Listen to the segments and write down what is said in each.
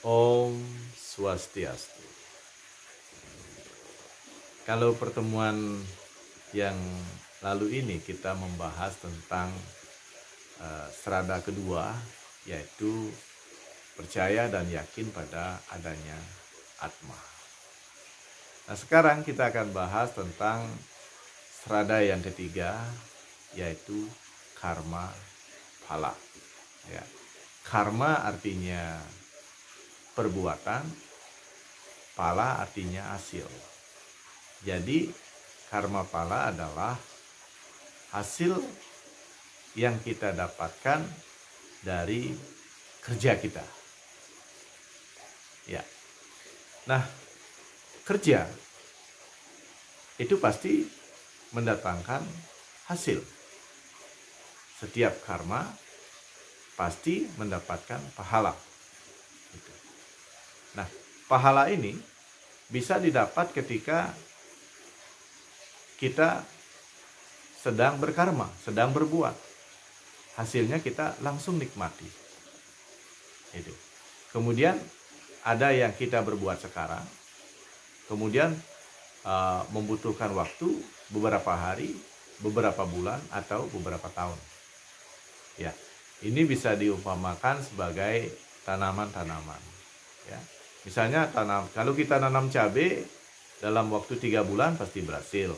Om Swastiastu. Kalau pertemuan yang lalu ini kita membahas tentang serada kedua, yaitu percaya dan yakin pada adanya Atma. Nah, sekarang kita akan bahas tentang serada yang ketiga, yaitu karma phala. Ya. Karma artinya perbuatan, phala artinya hasil. Jadi karma phala adalah hasil yang kita dapatkan dari kerja kita. Ya. Nah, kerja itu pasti mendatangkan hasil. Setiap karma pasti mendapatkan pahala. Nah, pahala ini bisa didapat ketika kita sedang berkarma, sedang berbuat. Hasilnya kita langsung nikmati. Itu. Kemudian ada yang kita berbuat sekarang, kemudian membutuhkan waktu beberapa hari, beberapa bulan, atau beberapa tahun. Ya, ini bisa diumpamakan sebagai tanaman-tanaman. Ya, misalnya kalau kita nanam cabai dalam waktu 3 bulan pasti berhasil.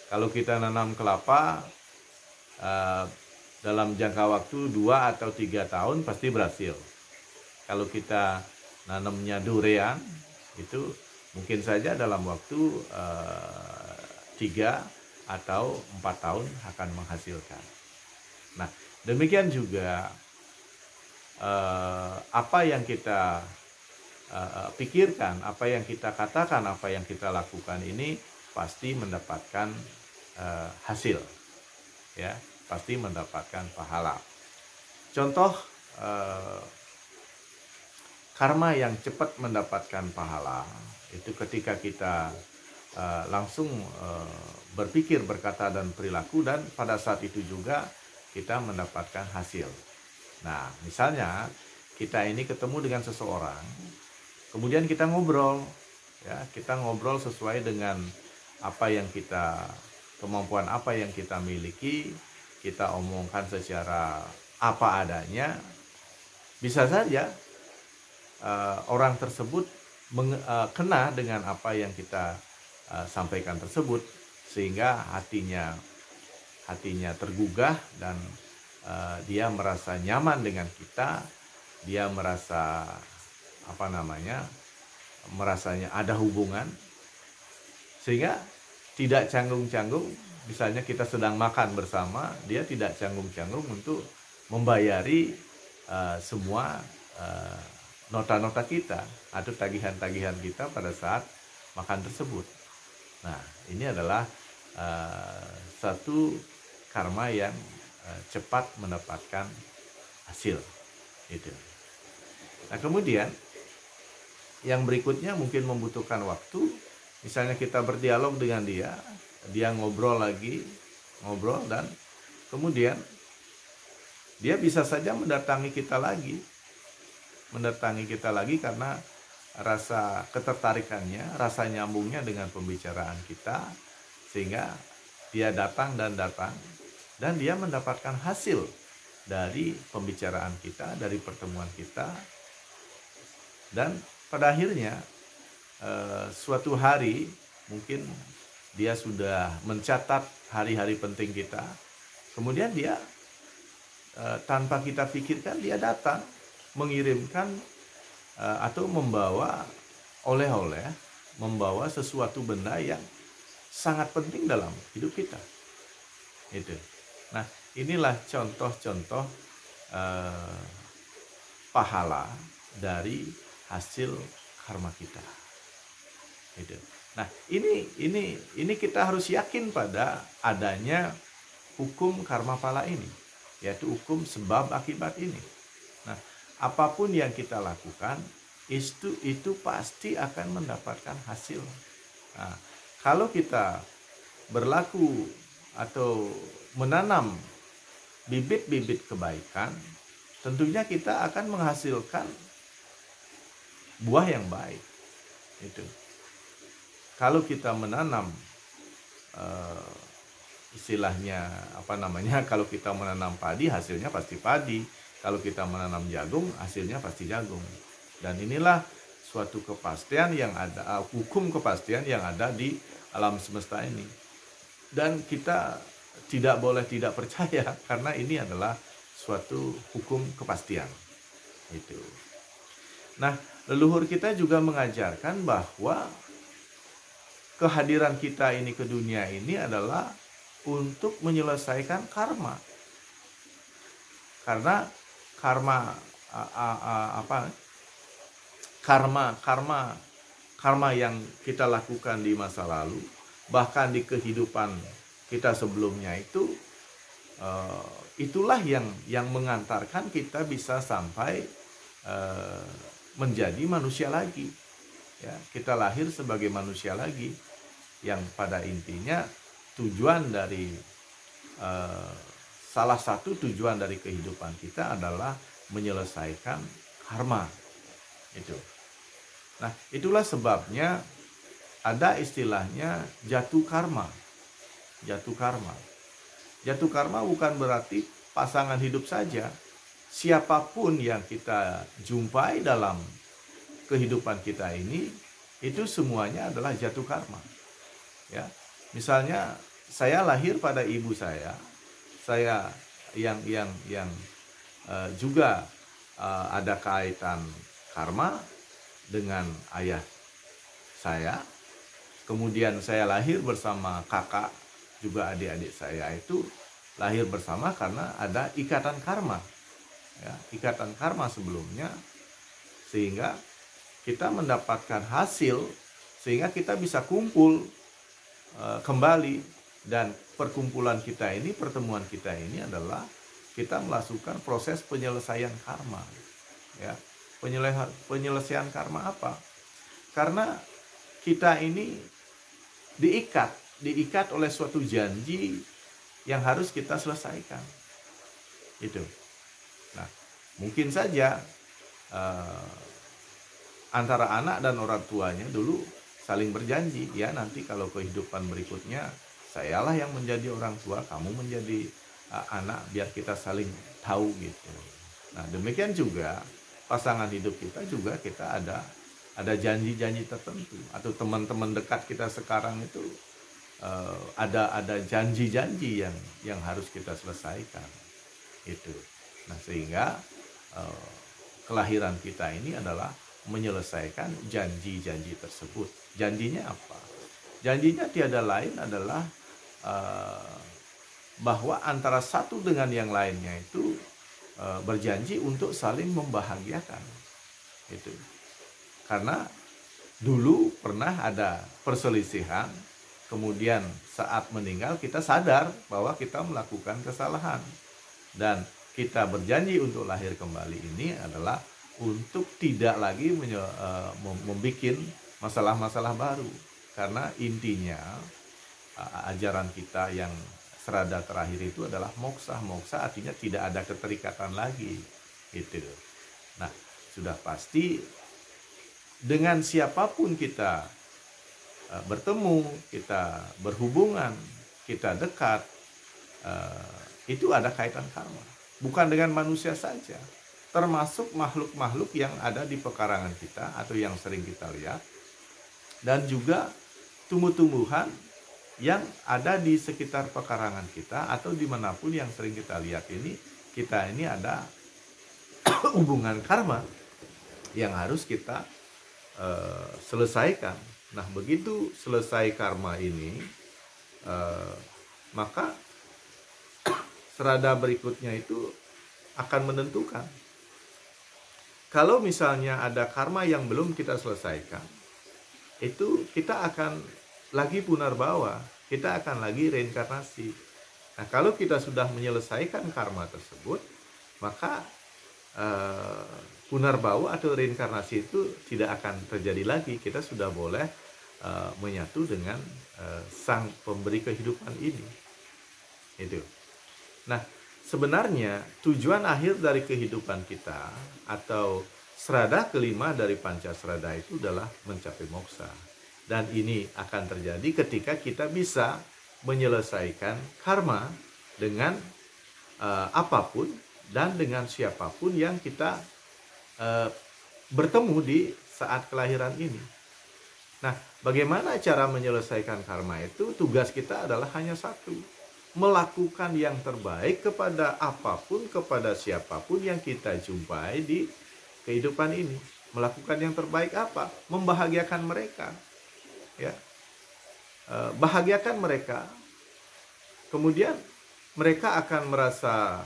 Kalau kita nanam kelapa dalam jangka waktu 2 atau 3 tahun pasti berhasil. Kalau kita nanamnya durian itu mungkin saja dalam waktu 3 atau 4 tahun akan menghasilkan. Nah, demikian juga apa yang kita pikirkan, apa yang kita katakan, apa yang kita lakukan ini pasti mendapatkan hasil, ya, pasti mendapatkan pahala. Contoh karma yang cepat mendapatkan pahala itu ketika kita langsung berpikir, berkata, dan perilaku, dan pada saat itu juga kita mendapatkan hasil. Nah, misalnya kita ini ketemu dengan seseorang, kemudian kita ngobrol, ya, kita ngobrol sesuai dengan apa yang kita, kemampuan apa yang kita miliki, kita omongkan secara apa adanya. Bisa saja orang tersebut kena dengan apa yang kita sampaikan tersebut, sehingga hatinya tergugah dan dia merasa nyaman dengan kita, dia merasa merasanya ada hubungan, sehingga tidak canggung-canggung. Misalnya kita sedang makan bersama, dia tidak canggung-canggung untuk membayari semua nota-nota kita atau tagihan-tagihan kita pada saat makan tersebut. Nah, ini adalah satu karma yang cepat mendapatkan hasil. Itu. Nah, kemudian yang berikutnya mungkin membutuhkan waktu. Misalnya kita berdialog dengan dia ngobrol lagi, dan kemudian dia bisa saja mendatangi kita lagi karena rasa ketertarikannya, rasa nyambungnya dengan pembicaraan kita, sehingga dia datang dan dia mendapatkan hasil dari pembicaraan kita, dari pertemuan kita, dan pada akhirnya suatu hari mungkin dia sudah mencatat hari-hari penting kita, kemudian dia tanpa kita pikirkan dia datang mengirimkan atau membawa oleh-oleh, membawa sesuatu benda yang sangat penting dalam hidup kita. Itu. Nah, inilah contoh-contoh pahala dari hasil karma kita. Itu. Nah, ini kita harus yakin pada adanya hukum karma phala ini, yaitu hukum sebab akibat ini. Nah, apapun yang kita lakukan itu pasti akan mendapatkan hasil. Nah, kalau kita berlaku atau menanam bibit-bibit kebaikan, tentunya kita akan menghasilkan buah yang baik. Itu. Kalau kita menanam eh, istilahnya apa namanya, kalau kita menanam padi hasilnya pasti padi, kalau kita menanam jagung hasilnya pasti jagung. Dan inilah suatu kepastian yang ada, hukum kepastian yang ada di alam semesta ini. Dan kita tidak boleh tidak percaya karena ini adalah suatu hukum kepastian. Itu. Nah, leluhur kita juga mengajarkan bahwa kehadiran kita ini ke dunia ini adalah untuk menyelesaikan karma. Karena karma karma yang kita lakukan di masa lalu, bahkan di kehidupan kita sebelumnya itu, itulah yang mengantarkan kita bisa sampai menjadi manusia lagi. Ya, kita lahir sebagai manusia lagi, yang pada intinya tujuan dari salah satu tujuan dari kehidupan kita adalah menyelesaikan karma. Itu. Nah, itulah sebabnya ada istilahnya jatuh karma. Jatuh karma. Jatuh karma bukan berarti pasangan hidup saja. Siapapun yang kita jumpai dalam kehidupan kita ini, itu semuanya adalah jatuh karma. Ya, misalnya saya lahir pada ibu saya yang juga ada kaitan karma dengan ayah saya. Kemudian saya lahir bersama kakak, juga adik-adik saya itu lahir bersama karena ada ikatan karma. Ya, ikatan karma sebelumnya, sehingga kita mendapatkan hasil, sehingga kita bisa kumpul kembali. Dan perkumpulan kita ini, pertemuan kita ini adalah kita melakukan proses penyelesaian karma. Ya, penyelesaian karma apa? Karena kita ini diikat oleh suatu janji yang harus kita selesaikan. Itu. Nah, mungkin saja antara anak dan orang tuanya dulu saling berjanji, ya nanti kalau kehidupan berikutnya sayalah yang menjadi orang tua, kamu menjadi anak, biar kita saling tahu gitu. Nah, demikian juga pasangan hidup kita juga, kita ada janji-janji tertentu, atau teman-teman dekat kita sekarang itu ada janji-janji yang harus kita selesaikan. Itu. Nah, sehingga kelahiran kita ini adalah menyelesaikan janji-janji tersebut. Janjinya apa? Janjinya tiada lain adalah bahwa antara satu dengan yang lainnya itu berjanji untuk saling membahagiakan. Itu. Karena dulu pernah ada perselisihan, kemudian saat meninggal kita sadar bahwa kita melakukan kesalahan, dan kita berjanji untuk lahir kembali ini adalah untuk tidak lagi membuat masalah-masalah baru. Karena intinya ajaran kita yang serada terakhir itu adalah moksa. Moksa artinya tidak ada keterikatan lagi. Gitu. Nah, sudah pasti dengan siapapun kita bertemu, kita berhubungan, kita dekat, itu ada kaitan karma. Bukan dengan manusia saja, termasuk makhluk-makhluk yang ada di pekarangan kita atau yang sering kita lihat, dan juga tumbuh-tumbuhan yang ada di sekitar pekarangan kita atau dimanapun yang sering kita lihat ini, kita ini ada hubungan karma yang harus kita selesaikan. Nah, begitu selesai karma ini, maka serada berikutnya itu akan menentukan. Kalau misalnya ada karma yang belum kita selesaikan, itu kita akan lagi punarbawa, kita akan lagi reinkarnasi. Nah, kalau kita sudah menyelesaikan karma tersebut, maka punarbawa atau reinkarnasi itu tidak akan terjadi lagi. Kita sudah boleh menyatu dengan sang pemberi kehidupan ini. Itu. Nah, sebenarnya tujuan akhir dari kehidupan kita, atau Srada kelima dari Pancasrada itu adalah mencapai moksa. Dan ini akan terjadi ketika kita bisa menyelesaikan karma dengan apapun dan dengan siapapun yang kita bertemu di saat kelahiran ini. Nah, bagaimana cara menyelesaikan karma itu? Tugas kita adalah hanya satu, melakukan yang terbaik kepada apapun, kepada siapapun yang kita jumpai di kehidupan ini. Melakukan yang terbaik apa? Membahagiakan mereka, ya. Bahagiakan mereka, kemudian mereka akan merasa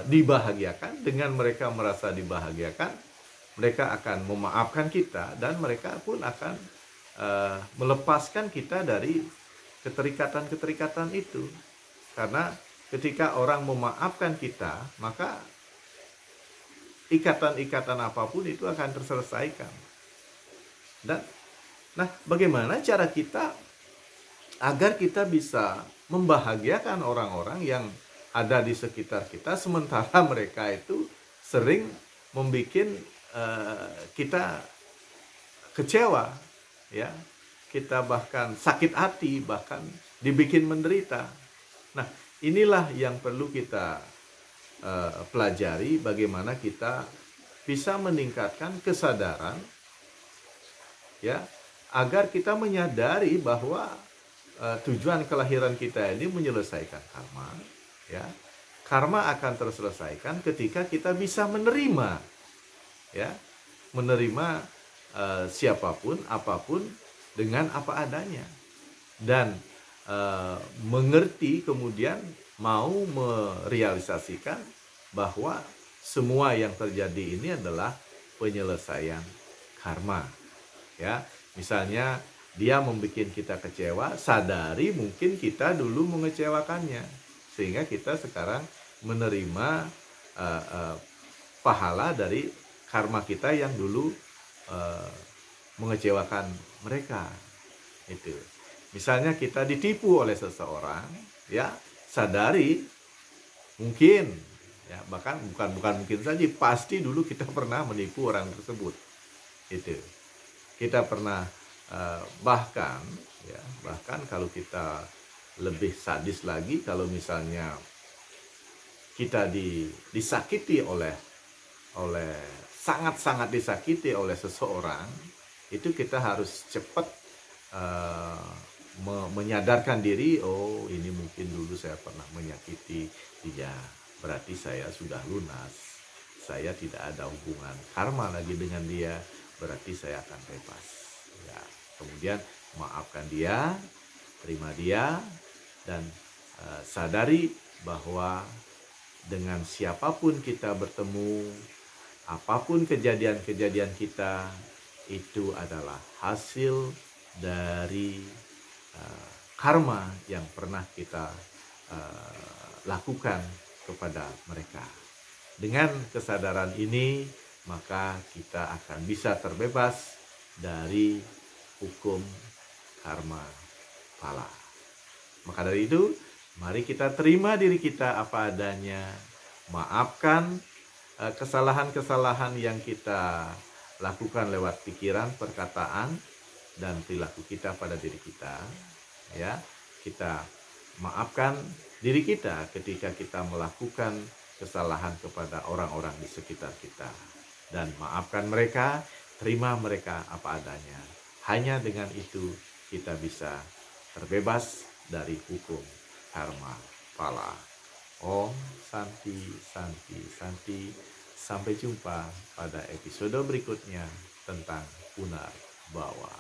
dibahagiakan. Dengan mereka merasa dibahagiakan, mereka akan memaafkan kita, dan mereka pun akan melepaskan kita dari keterikatan-keterikatan itu. Karena ketika orang memaafkan kita, maka ikatan-ikatan apapun itu akan terselesaikan. Dan nah, bagaimana cara kita agar kita bisa membahagiakan orang-orang yang ada di sekitar kita, sementara mereka itu sering membuat kita kecewa, ya, kita bahkan sakit hati, bahkan dibikin menderita. Nah, inilah yang perlu kita pelajari, bagaimana kita bisa meningkatkan kesadaran, ya, agar kita menyadari bahwa tujuan kelahiran kita ini menyelesaikan karma, ya. Karma akan terselesaikan ketika kita bisa menerima, ya, menerima siapapun, apapun dengan apa adanya, dan mengerti, kemudian mau merealisasikan bahwa semua yang terjadi ini adalah penyelesaian karma, ya. Misalnya dia membuat kita kecewa, sadari mungkin kita dulu mengecewakannya, sehingga kita sekarang menerima pahala dari karma kita yang dulu mengecewakan mereka. Itu. Misalnya kita ditipu oleh seseorang, ya, sadari mungkin, ya, bahkan bukan mungkin saja, pasti dulu kita pernah menipu orang tersebut. Itu. Kita pernah bahkan kalau kita lebih sadis lagi, kalau misalnya kita disakiti oleh sangat-sangat disakiti oleh seseorang, itu kita harus cepat menyadarkan diri, oh ini mungkin dulu saya pernah menyakiti dia, berarti saya sudah lunas, saya tidak ada hubungan karma lagi dengan dia, berarti saya akan bebas, ya. Kemudian maafkan dia, terima dia, dan sadari bahwa dengan siapapun kita bertemu, apapun kejadian-kejadian kita, itu adalah hasil dari karma yang pernah kita lakukan kepada mereka. Dengan kesadaran ini, maka kita akan bisa terbebas dari hukum karma pala. Maka dari itu, mari kita terima diri kita apa adanya, maafkan kesalahan-kesalahan yang kita lakukan lewat pikiran, perkataan, dan perilaku kita pada diri kita, ya. Kita maafkan diri kita ketika kita melakukan kesalahan kepada orang-orang di sekitar kita, dan maafkan mereka, terima mereka apa adanya. Hanya dengan itu kita bisa terbebas dari hukum karma pala. Om Santi Santi Santi. Sampai jumpa pada episode berikutnya tentang Punar Bawa.